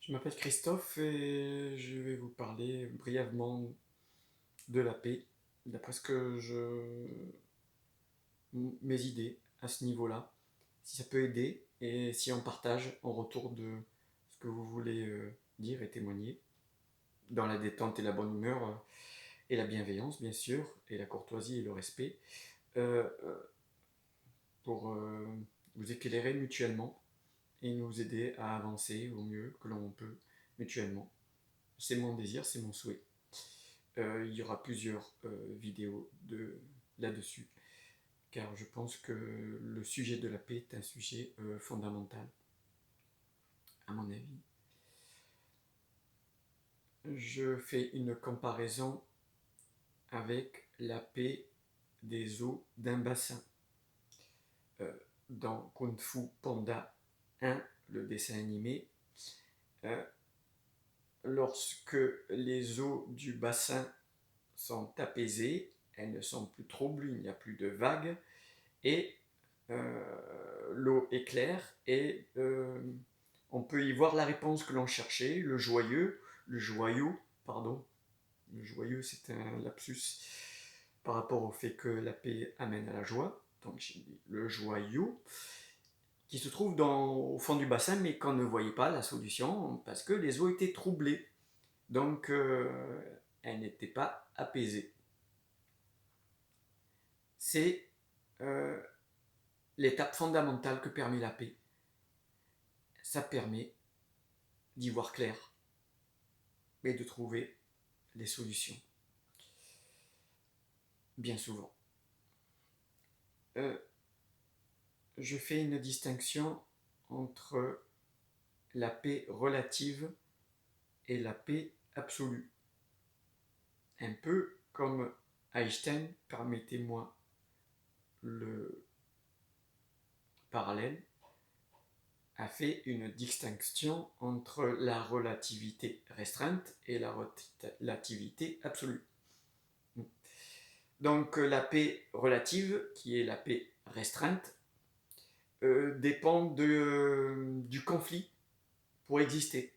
Je m'appelle Christophe et je vais vous parler brièvement de la paix, d'après ce que mes idées à ce niveau-là, si ça peut aider et si on partage en retour de ce que vous voulez dire et témoigner, dans la détente et la bonne humeur et la bienveillance bien sûr, et la courtoisie et le respect, euh, euh, pour vous éclairer mutuellement et nous aider à avancer au mieux que l'on peut mutuellement. C'est mon désir, c'est mon souhait. Il y aura plusieurs vidéos là-dessus, car je pense que le sujet de la paix est un sujet fondamental, à mon avis. Je fais une comparaison avec la paix des eaux d'un bassin. Euh, dans Kung Fu Panda 1, le dessin animé, euh, lorsque les eaux du bassin sont apaisées, elles ne sont plus troubles, il n'y a plus de vagues, et l'eau est claire et on peut y voir la réponse que l'on cherchait, le joyau, pardon, le joyeux c'est un lapsus par rapport au fait que la paix amène à la joie, donc j'ai dit le joyau, qui se trouve au fond du bassin mais qu'on ne voyait pas la solution parce que les eaux étaient troublées, donc elles n'étaient pas apaisées. C'est euh, l'étape fondamentale que permet la paix. Ça permet d'y voir clair et de trouver les solutions. Bien souvent. Euh, je fais une distinction entre la paix relative et la paix absolue. Un peu comme Einstein, permettez-moi le parallèle, a fait une distinction entre la relativité restreinte et la relativité absolue. Donc la paix relative, qui est la paix restreinte, dépend du conflit pour exister.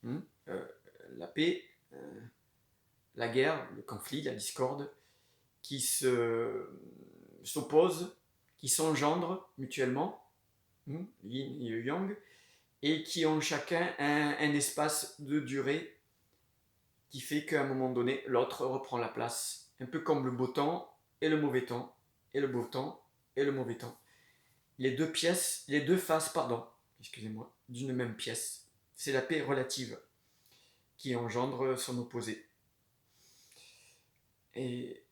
Hmm. La paix, la guerre, le conflit, la discorde, qui s'opposent, qui s'engendrent mutuellement, yin et yang, et qui ont chacun un espace de durée qui fait qu'à un moment donné, l'autre reprend la place. Un peu comme le beau temps et le mauvais temps, et le beau temps et le mauvais temps. Les deux faces, pardon, excusez-moi, d'une même pièce. C'est la paix relative qui engendre son opposé. Et,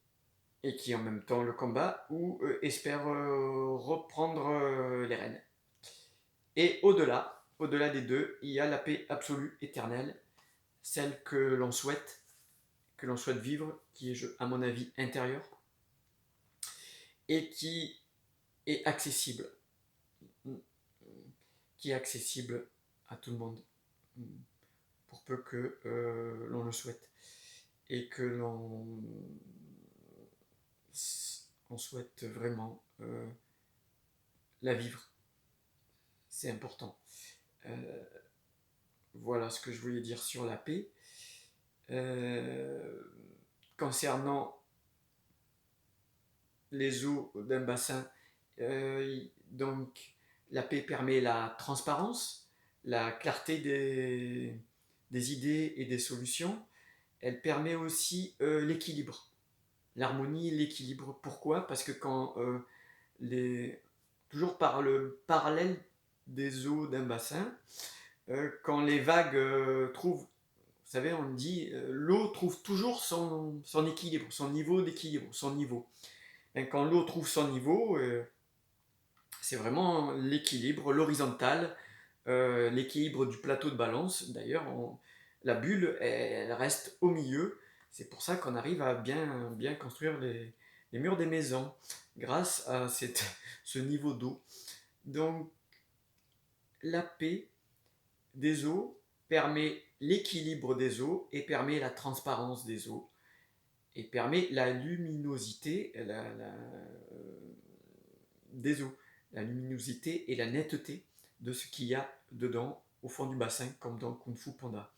et qui en même temps le combat ou espère reprendre les rênes. Et au-delà des deux, il y a la paix absolue, éternelle, celle que l'on souhaite vivre, qui est, à mon avis, intérieure, et qui est accessible, à tout le monde, pour peu que l'on le souhaite, et que on souhaite vraiment la vivre. C'est important. Voilà ce que je voulais dire sur la paix. Concernant les eaux d'un bassin, donc la paix permet la transparence, la clarté des idées et des solutions. Elle permet aussi l'équilibre, l'harmonie, l'équilibre. Pourquoi? Parce que toujours par le parallèle des eaux d'un bassin, quand les vagues trouvent, vous savez, on dit, l'eau trouve toujours son équilibre, son niveau d'équilibre, son niveau. Et quand l'eau trouve son niveau, c'est vraiment l'équilibre, l'horizontal, l'équilibre du plateau de balance. D'ailleurs, la bulle, elle reste au milieu. C'est pour ça qu'on arrive à bien construire les murs des maisons, grâce à ce niveau d'eau. Donc, la paix des eaux permet l'équilibre des eaux et permet la transparence des eaux et permet la luminosité des eaux, la luminosité et la netteté de ce qu'il y a dedans au fond du bassin, comme dans Kung Fu Panda.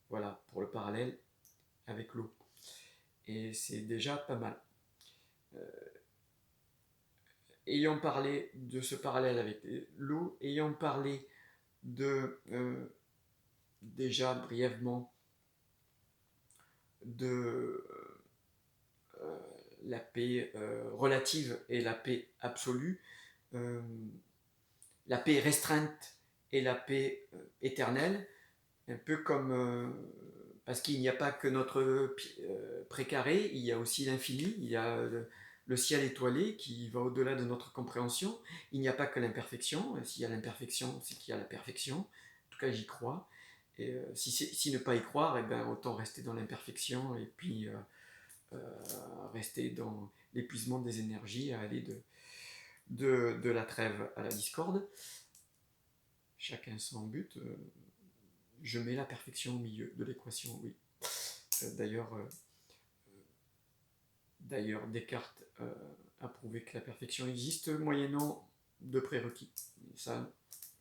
Voilà, pour le parallèle avec l'eau. Et c'est déjà pas mal. Ayant parlé de ce parallèle avec l'eau, ayant parlé de déjà brièvement de la paix relative et la paix absolue, la paix restreinte et la paix éternelle, un peu comme parce qu'il n'y a pas que notre précaré, il y a aussi l'infini, il y a le ciel étoilé qui va au-delà de notre compréhension. Il n'y a pas que l'imperfection. S'il y a l'imperfection, c'est qu'il y a la perfection. En tout cas, j'y crois. Et si ne pas y croire, eh ben, autant rester dans l'imperfection et puis rester dans l'épuisement des énergies, à aller de la trêve à la discorde. Chacun son but. Je mets la perfection au milieu de l'équation, oui. D'ailleurs, Descartes a prouvé que la perfection existe moyennant de prérequis. Ça,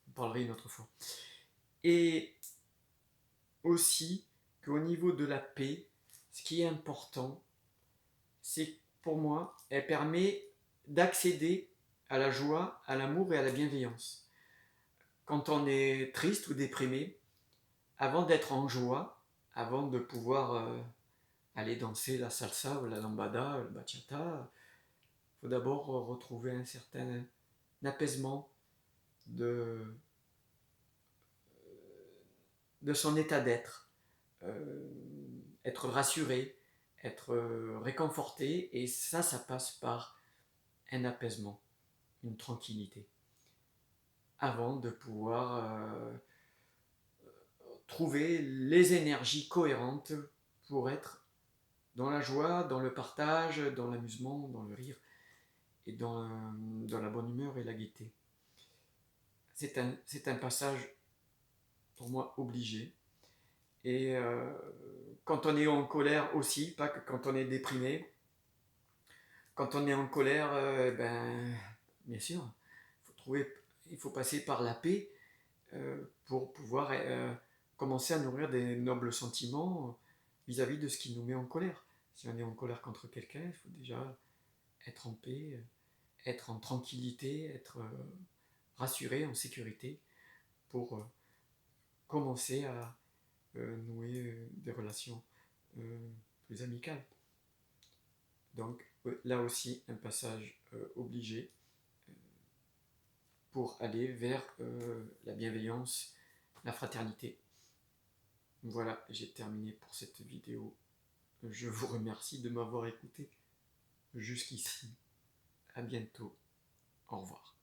on parlerait une autre fois. Et aussi qu'au niveau de la paix, ce qui est important, c'est pour moi, elle permet d'accéder à la joie, à l'amour et à la bienveillance. Quand on est triste ou déprimé, avant d'être en joie, avant de pouvoir aller danser la salsa ou la lambada, le bachata, il faut d'abord retrouver un certain apaisement de son état d'être, être rassuré, être réconforté, et ça passe par un apaisement, une tranquillité, avant de pouvoir trouver les énergies cohérentes pour être dans la joie, dans le partage, dans l'amusement, dans le rire et dans la bonne humeur et la gaieté. C'est un passage pour moi obligé. Et quand on est en colère aussi, pas que quand on est déprimé, quand on est en colère, bien sûr, il faut passer par la paix pour pouvoir commencer à nourrir des nobles sentiments vis-à-vis de ce qui nous met en colère. Si on est en colère contre quelqu'un, il faut déjà être en paix, être en tranquillité, être rassuré, en sécurité, pour commencer à nouer des relations plus amicales. Donc là aussi, un passage obligé pour aller vers la bienveillance, la fraternité. Voilà, j'ai terminé pour cette vidéo. Je vous remercie de m'avoir écouté jusqu'ici. À bientôt. Au revoir.